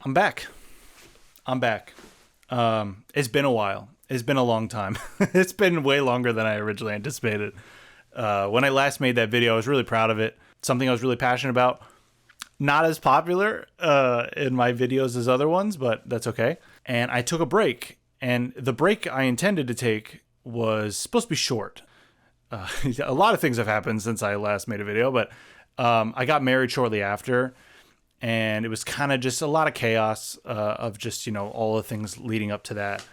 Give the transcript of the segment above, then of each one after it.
I'm back. I'm back. It's been a while. It's been a long time. It's been way longer than I originally anticipated. When I last made that video, I was really proud of it. Something I was really passionate about. Not as popular in my videos as other ones, but that's okay. And I took a break. And the break I intended to take was supposed to be short. A lot of things have happened since I last made a video, but I got married shortly after. And it was kind of just a lot of chaos of just, all the things leading up to that.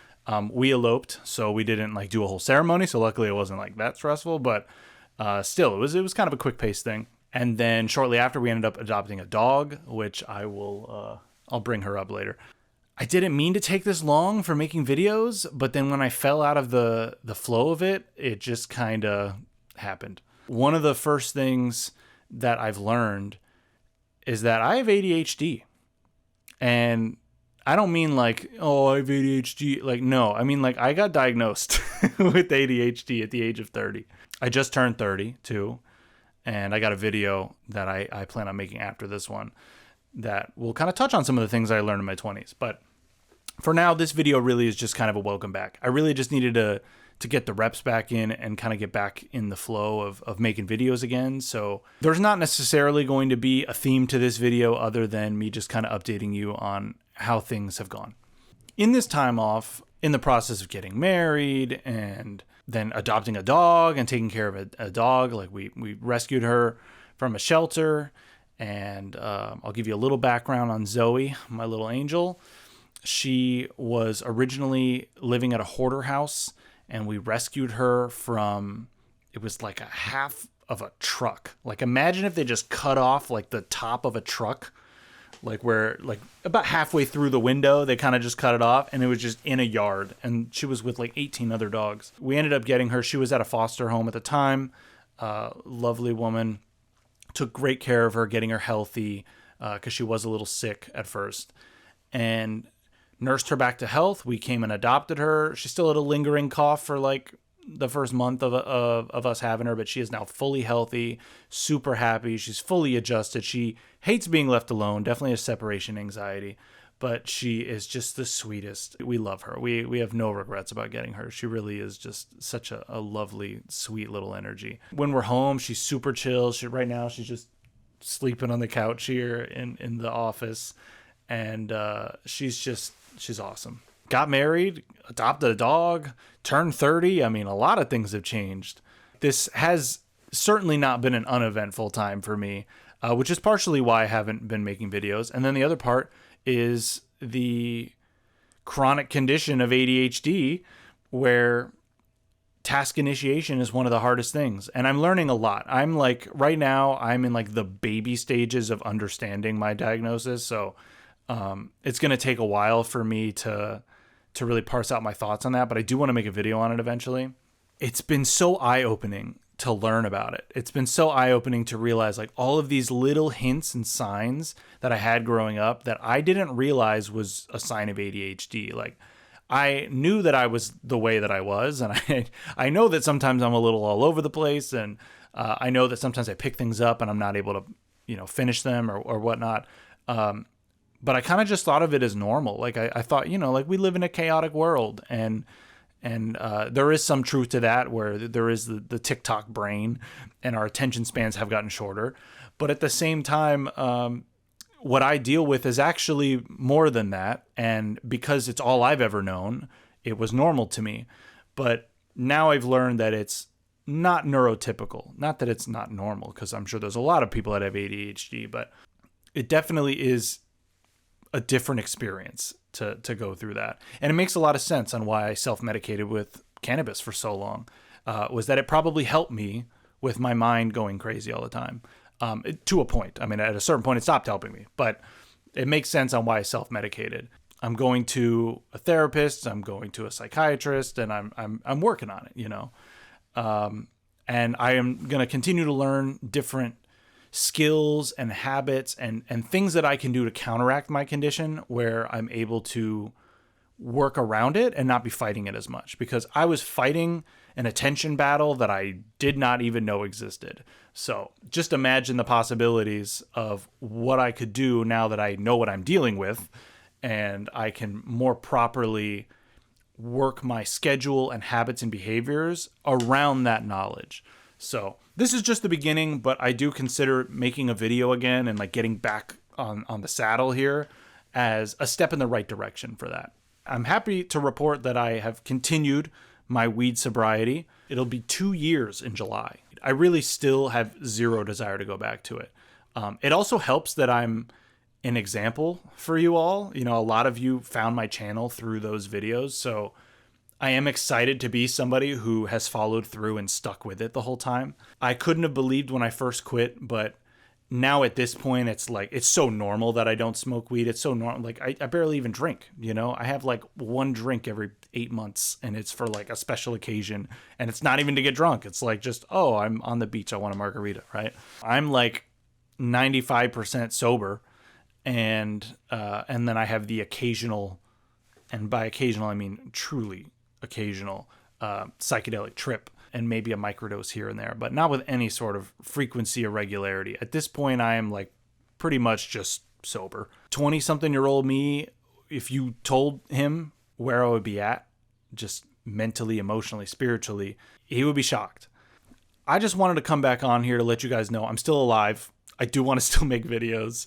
We eloped, so we didn't do a whole ceremony. So luckily it wasn't that stressful, but still, it was kind of a quick pace thing. And then shortly after, we ended up adopting a dog, which I'll bring her up later. I didn't mean to take this long for making videos, but then when I fell out of the flow of it, it just kind of happened. One of the first things that I've learned is that I have ADHD. And I don't mean I have ADHD. No, I mean I got diagnosed with ADHD at the age of 30. I just turned 30 too. And I got a video that I plan on making after this one that will kind of touch on some of the things I learned in my 20s. But for now, this video really is just kind of a welcome back. I really just needed to get the reps back in and kind of get back in the flow of making videos again. So there's not necessarily going to be a theme to this video other than me just kind of updating you on how things have gone. In this time off, in the process of getting married and then adopting a dog and taking care of a dog, we rescued her from a shelter. And I'll give you a little background on Zoe, my little angel. She was originally living at a hoarder house, and we rescued her from, it was a half of a truck. Imagine if they just cut off the top of a truck, where about halfway through the window, they kind of just cut it off, and it was just in a yard. And she was with 18 other dogs. We ended up getting her. She was at a foster home at the time. Lovely woman. Took great care of her, getting her healthy, because she was a little sick at first. And nursed her back to health. We came and adopted her. She still had a lingering cough for the first month of us having her, but she is now fully healthy, super happy. She's fully adjusted. She hates being left alone, definitely has separation anxiety, but she is just the sweetest. We love her. We have no regrets about getting her. She really is just such a lovely, sweet little energy. When we're home, she's super chill. Right now, she's just sleeping on the couch here in the office, and she's awesome. Got married, adopted a dog, turned 30. I mean, a lot of things have changed. This has certainly not been an uneventful time for me, which is partially why I haven't been making videos. And then the other part is the chronic condition of ADHD, where task initiation is one of the hardest things. And I'm learning a lot. I'm right now, I'm in the baby stages of understanding my diagnosis. So it's going to take a while for me to really parse out my thoughts on that, but I do want to make a video on it eventually. It's been so eye-opening to learn about it. It's been so eye-opening to realize all of these little hints and signs that I had growing up that I didn't realize was a sign of ADHD. I knew that I was the way that I was, and I know that sometimes I'm a little all over the place, and I know that sometimes I pick things up and I'm not able to, finish them or whatnot. But I kind of just thought of it as normal. I thought, we live in a chaotic world, and there is some truth to that, where there is the TikTok brain and our attention spans have gotten shorter. But at the same time, what I deal with is actually more than that. And because it's all I've ever known, it was normal to me. But now I've learned that it's not neurotypical. Not that it's not normal, because I'm sure there's a lot of people that have ADHD, but it definitely is a different experience to go through that. And it makes a lot of sense on why I self-medicated with cannabis for so long, was that it probably helped me with my mind going crazy all the time, to a point. I mean, at a certain point, it stopped helping me, but it makes sense on why I self-medicated. I'm going to a therapist, I'm going to a psychiatrist, and I'm working on it, and I am going to continue to learn different skills and habits and things that I can do to counteract my condition, where I'm able to work around it and not be fighting it as much, because I was fighting an attention battle that I did not even know existed. So just imagine the possibilities of what I could do now that I know what I'm dealing with and I can more properly work my schedule and habits and behaviors around that knowledge. So this is just the beginning, but I do consider making a video again and like getting back on the saddle here as a step in the right direction for that. I'm happy to report that I have continued my weed sobriety. It'll be 2 years in July. I really still have zero desire to go back to it. It also helps that I'm an example for you all. You know, a lot of you found my channel through those videos, so I am excited to be somebody who has followed through and stuck with it the whole time. I couldn't have believed when I first quit, but now at this point, it's like, it's so normal that I don't smoke weed. It's so normal. Like I barely even drink, you know, I have like one drink every 8 months, and it's for like a special occasion, and it's not even to get drunk. It's like, just, oh, I'm on the beach, I want a margarita, right? I'm like 95% sober. And then I have the occasional, and by occasional, I mean truly occasional, psychedelic trip, and maybe a microdose here and there, but not with any sort of frequency or regularity. At this point, I am like pretty much just sober. 20-something-year-old me, if you told him where I would be at, just mentally, emotionally, spiritually, he would be shocked. I just wanted to come back on here to let you guys know I'm still alive. I do want to still make videos.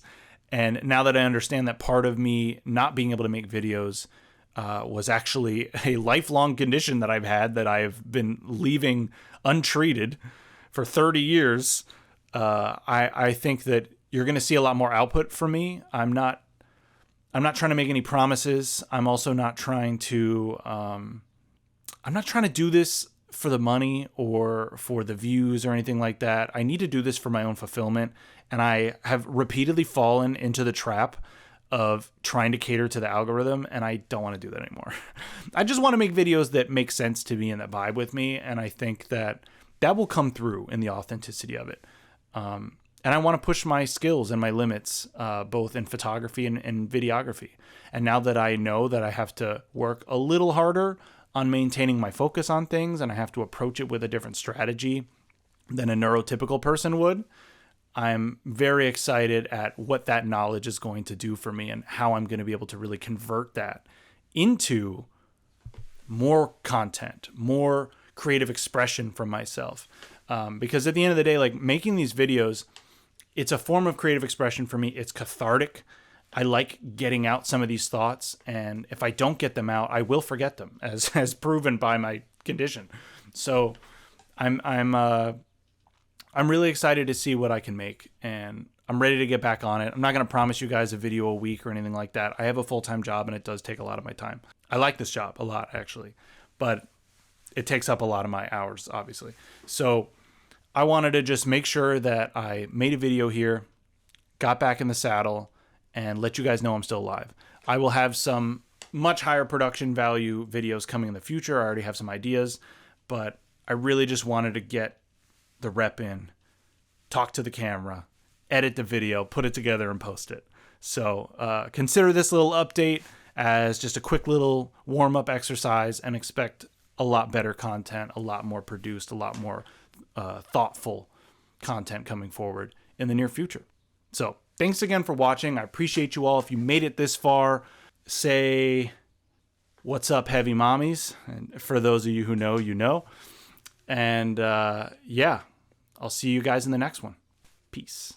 And now that I understand that part of me not being able to make videos was actually a lifelong condition that I've had, that I've been leaving untreated for 30 years, I think that you're going to see a lot more output from me. I'm not trying to make any promises. I'm also not trying to, I'm not trying to do this for the money or for the views or anything like that. I need to do this for my own fulfillment. And I have repeatedly fallen into the trap of trying to cater to the algorithm, and I don't want to do that anymore. I just want to make videos that make sense to me and that vibe with me, and I think that that will come through in the authenticity of it. And I want to push my skills and my limits, both in photography and videography. And now that I know that I have to work a little harder on maintaining my focus on things, and I have to approach it with a different strategy than a neurotypical person would, I'm very excited at what that knowledge is going to do for me and how I'm going to be able to really convert that into more content, more creative expression from myself. Because at the end of the day, like, making these videos, it's a form of creative expression for me. It's cathartic. I like getting out some of these thoughts, and if I don't get them out, I will forget them, as proven by my condition. So I'm really excited to see what I can make, and I'm ready to get back on it. I'm not going to promise you guys a video a week or anything like that. I have a full-time job, and it does take a lot of my time. I like this job a lot, actually, but it takes up a lot of my hours, obviously. So I wanted to just make sure that I made a video here, got back in the saddle, and let you guys know I'm still alive. I will have some much higher production value videos coming in the future. I already have some ideas, but I really just wanted to get the rep in, talk to the camera, edit the video, put it together, and post it. So consider this little update as just a quick little warm-up exercise, and expect a lot better content, a lot more produced, a lot more thoughtful content coming forward in the near future. So thanks again for watching. I appreciate you all. If you made it this far, say, what's up, heavy mommies? And for those of you who know, you know. And yeah, I'll see you guys in the next one. Peace.